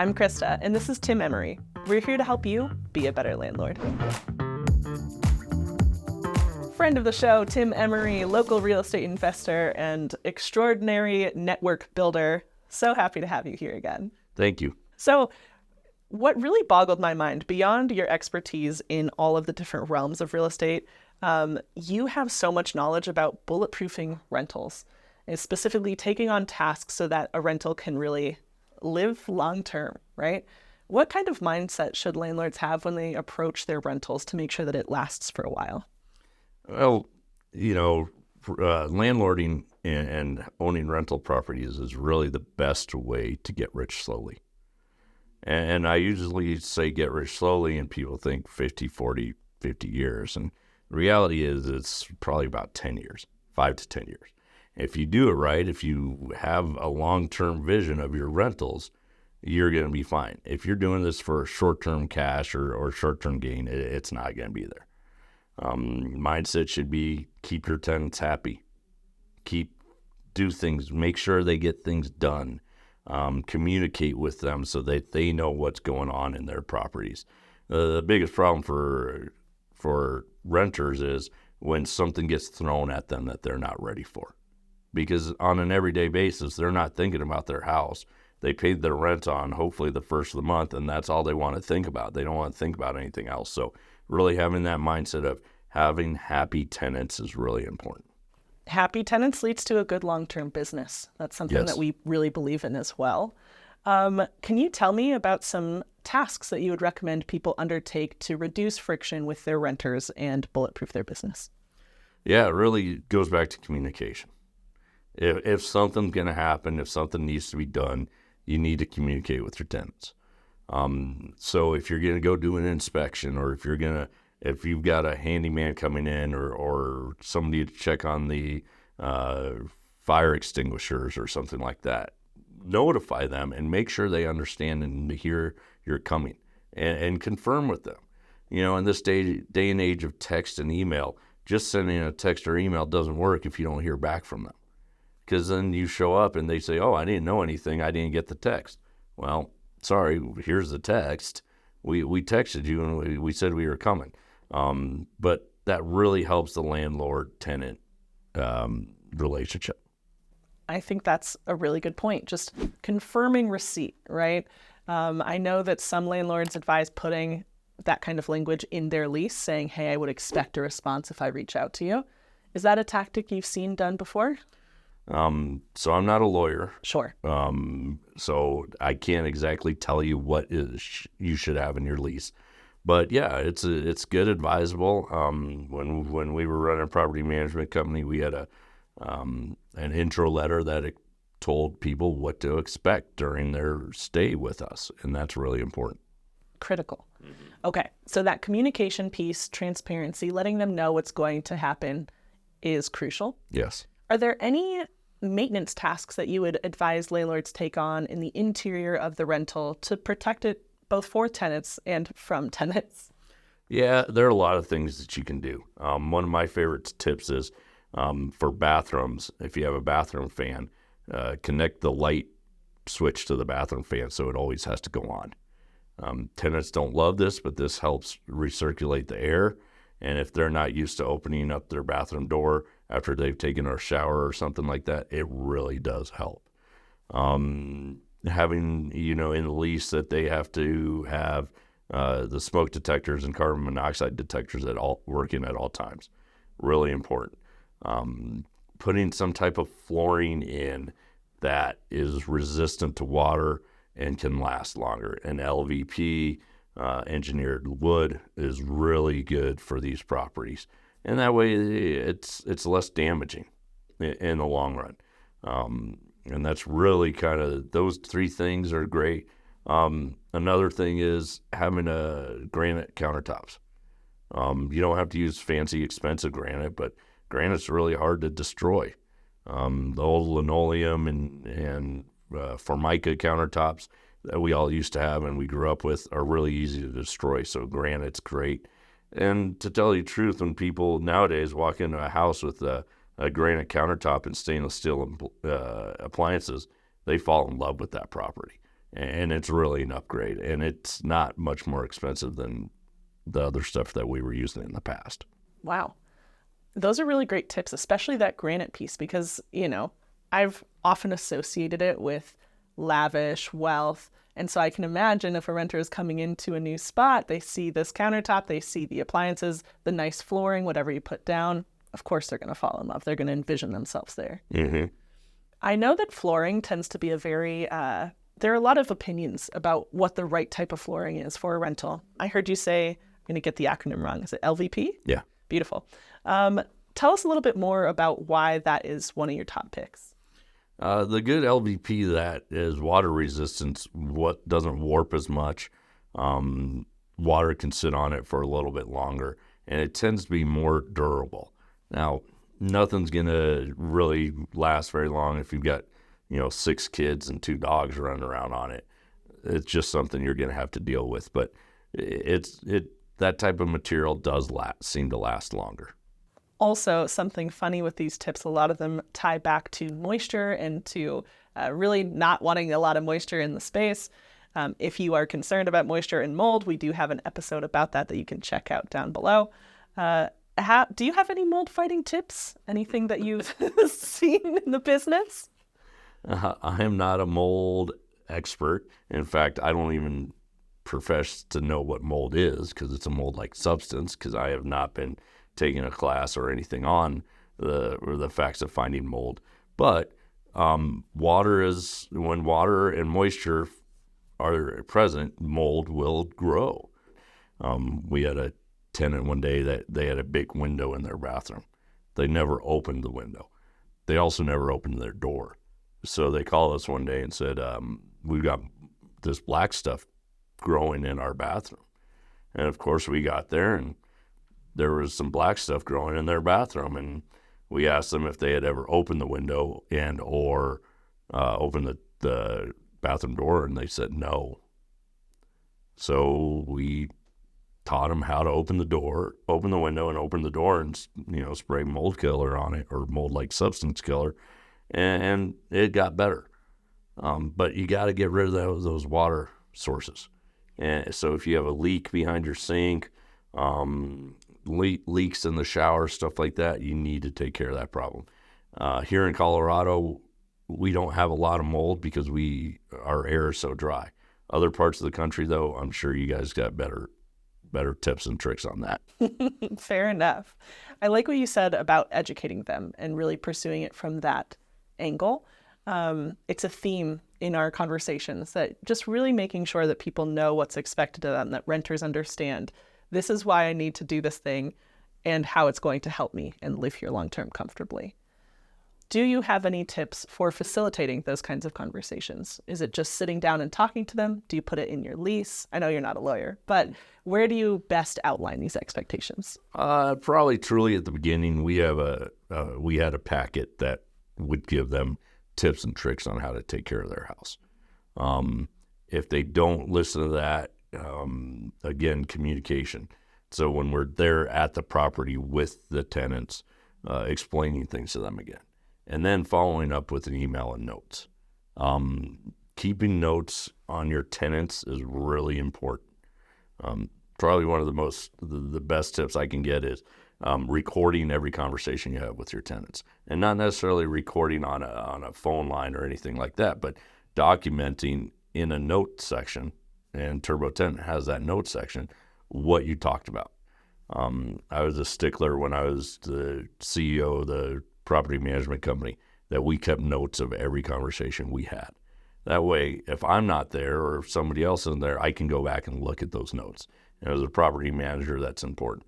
I'm Krista, and this is Tim Emery. We're here to help you be a better landlord. Friend of the show, Tim Emery, local real estate investor and extraordinary network builder. So happy to have you here again. Thank you. So what really boggled my mind, beyond your expertise in all of the different realms of real estate, you have so much knowledge about bulletproofing rentals, and specifically taking on tasks so that a rental can really live long term, right? What kind of mindset should landlords have when they approach their rentals to make sure that it lasts for a while? Well, landlording and owning rental properties is really the best way to get rich slowly. And I usually say get rich slowly, and people think 50, 40, 50 years. And the reality is it's probably about 10 years, 5 to 10 years. If you do it right, if you have a long-term vision of your rentals, you're going to be fine. If you're doing this for short-term cash or short-term gain, it's not going to be there. Mindset should be keep your tenants happy. Do things, make sure they get things done. Communicate with them so that they know what's going on in their properties. The biggest problem for renters is when something gets thrown at them that they're not ready for. Because on an everyday basis, they're not thinking about their house. They paid their rent on hopefully the first of the month, and that's all they want to think about. They don't want to think about anything else. So really having that mindset of having happy tenants is really important. Happy tenants leads to a good long-term business. That's something that we really believe in as well. Can you tell me about some tasks that you would recommend people undertake to reduce friction with their renters and bulletproof their business? Yeah, it really goes back to communication. If something's going to happen, if something needs to be done, you need to communicate with your tenants. So if you're going to go do an inspection, or if you've got a handyman coming in, or somebody to check on the fire extinguishers or something like that, notify them and make sure they understand and hear you're coming, and confirm with them. In this day and age of text and email, just sending a text or email doesn't work if you don't hear back from them. Because then you show up and they say, oh, I didn't know anything. I didn't get the text. Well, sorry, here's the text. We texted you and we said we were coming. But that really helps the landlord-tenant relationship. I think that's a really good point. Just confirming receipt, right? I know that some landlords advise putting that kind of language in their lease, saying, hey, I would expect a response if I reach out to you. Is that a tactic you've seen done before? So I'm not a lawyer. Sure. So I can't exactly tell you what you should have in your lease. But yeah, it's good, advisable. When we were running a property management company, we had an intro letter that it told people what to expect during their stay with us, and that's really important. Critical. Mm-hmm. Okay, so that communication piece, transparency, letting them know what's going to happen is crucial. Yes. Are there any maintenance tasks that you would advise landlords take on in the interior of the rental to protect it both for tenants and from tenants? Yeah, there are a lot of things that you can do. One of my favorite tips is for bathrooms, if you have a bathroom fan, connect the light switch to the bathroom fan so it always has to go on. Tenants don't love this, but this helps recirculate the air. And if they're not used to opening up their bathroom door after they've taken a shower or something like that, it really does help. Having, in the lease that they have to have the smoke detectors and carbon monoxide detectors working at all times, really important. Putting some type of flooring in that is resistant to water and can last longer. And LVP, engineered wood, is really good for these properties. And that way it's less damaging in the long run. And that's really kind of, those three things are great. Another thing is having granite countertops. You don't have to use fancy, expensive granite, but granite's really hard to destroy. The old linoleum and Formica countertops that we all used to have and we grew up with are really easy to destroy, so granite's great. And to tell you the truth, when people nowadays walk into a house with a granite countertop and stainless steel appliances, they fall in love with that property. and it's really an upgrade, and it's not much more expensive than the other stuff that we were using in the past. Wow. Those are really great tips, especially that granite piece, because, I've often associated it with lavish wealth. And so I can imagine if a renter is coming into a new spot, they see this countertop, they see the appliances, the nice flooring, whatever you put down. Of course, they're going to fall in love. They're going to envision themselves there. Mm-hmm. I know that flooring tends to be there are a lot of opinions about what the right type of flooring is for a rental. I heard you say, I'm going to get the acronym wrong. Is it LVP? Yeah. Beautiful. Tell us a little bit more about why that is one of your top picks. The good LVP that is water resistance, what doesn't warp as much. Water can sit on it for a little bit longer, and it tends to be more durable. Now, nothing's going to really last very long if you've got, 6 kids and 2 dogs running around on it. It's just something you're going to have to deal with. But that type of material does seem to last longer. Also, something funny with these tips, a lot of them tie back to moisture and to really not wanting a lot of moisture in the space. If you are concerned about moisture and mold, we do have an episode about that you can check out down below. Do you have any mold fighting tips? Anything that you've seen in the business? I am not a mold expert. In fact, I don't even profess to know what mold is because it's a mold-like substance, because I have not been taking a class or anything on the facts of finding mold. But when water and moisture are present, mold will grow. We had a tenant one day that they had a big window in their bathroom. They never opened the window. They also never opened their door. So they called us one day and said, we've got this black stuff growing in our bathroom. And of course we got there and there was some black stuff growing in their bathroom. And we asked them if they had ever opened the window or opened the bathroom door, and they said no. So we taught them how to open the window and open the door and, spray mold killer on it, or mold-like substance killer. And it got better. But you got to get rid of those water sources. And so if you have a leak behind your sink, leaks in the shower, stuff like that, you need to take care of that problem. Here in Colorado, we don't have a lot of mold because our air is so dry. Other parts of the country, though, I'm sure you guys got better tips and tricks on that. Fair enough. I like what you said about educating them and really pursuing it from that angle. It's a theme in our conversations, that just really making sure that people know what's expected of them, that renters understand this is why I need to do this thing and how it's going to help me and live here long-term comfortably. Do you have any tips for facilitating those kinds of conversations? Is it just sitting down and talking to them? Do you put it in your lease? I know you're not a lawyer, but where do you best outline these expectations? Probably truly at the beginning, we had a packet that would give them tips and tricks on how to take care of their house. If they don't listen to that, again, communication. So when we're there at the property with the tenants, explaining things to them again. And then following up with an email and notes. Keeping notes on your tenants is really important. Probably one of the best tips I can get is recording every conversation you have with your tenants, and not necessarily recording on a phone line or anything like that, but documenting in a note section. And TurboTenant has that note section, what you talked about. I was a stickler when I was the CEO of the property management company that we kept notes of every conversation we had. That way, if I'm not there or if somebody else isn't there, I can go back and look at those notes. And as a property manager, that's important.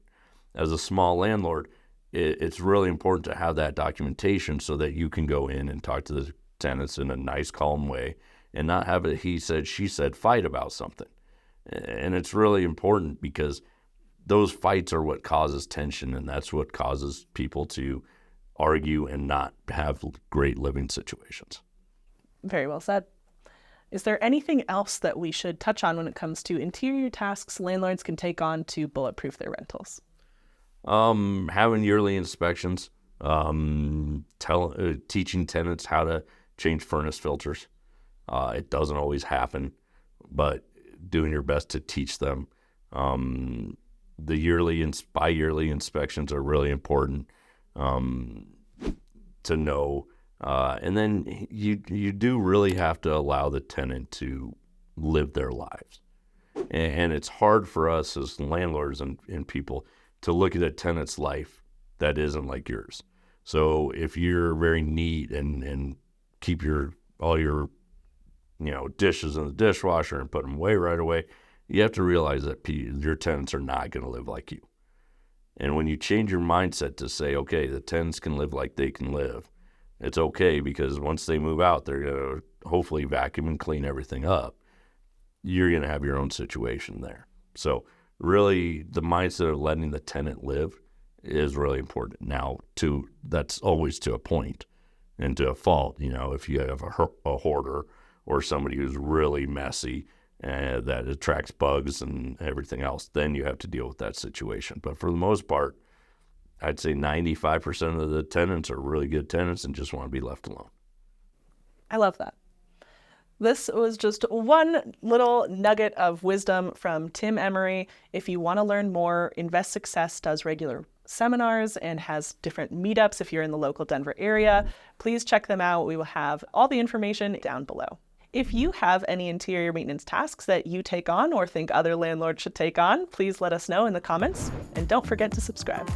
As a small landlord, it's really important to have that documentation so that you can go in and talk to the tenants in a nice, calm way and not have a he said, she said fight about something. And it's really important because those fights are what causes tension, and that's what causes people to argue and not have great living situations. Very well said. Is there anything else that we should touch on when it comes to interior tasks landlords can take on to bulletproof their rentals? Having yearly inspections, teaching tenants how to change furnace filters. It doesn't always happen, but doing your best to teach them. The yearly and bi-yearly inspections are really important to know. And then you do really have to allow the tenant to live their lives. And it's hard for us as landlords and people to look at a tenant's life that isn't like yours. So if you're very neat and keep all your dishes in the dishwasher and put them away right away, you have to realize that your tenants are not going to live like you. And when you change your mindset to say, okay, the tenants can live like they can live, it's okay, because once they move out, they're going to hopefully vacuum and clean everything up. You're going to have your own situation there. So really, the mindset of letting the tenant live is really important. Now, that's always to a point and to a fault. If you have a hoarder or somebody who's really messy and that attracts bugs and everything else, then you have to deal with that situation. But for the most part, I'd say 95% of the tenants are really good tenants and just want to be left alone. I love that. This was just one little nugget of wisdom from Tim Emery. If you want to learn more, Invest Success does regular seminars and has different meetups if you're in the local Denver area. Please check them out. We will have all the information down below. If you have any interior maintenance tasks that you take on or think other landlords should take on, please let us know in the comments, and don't forget to subscribe.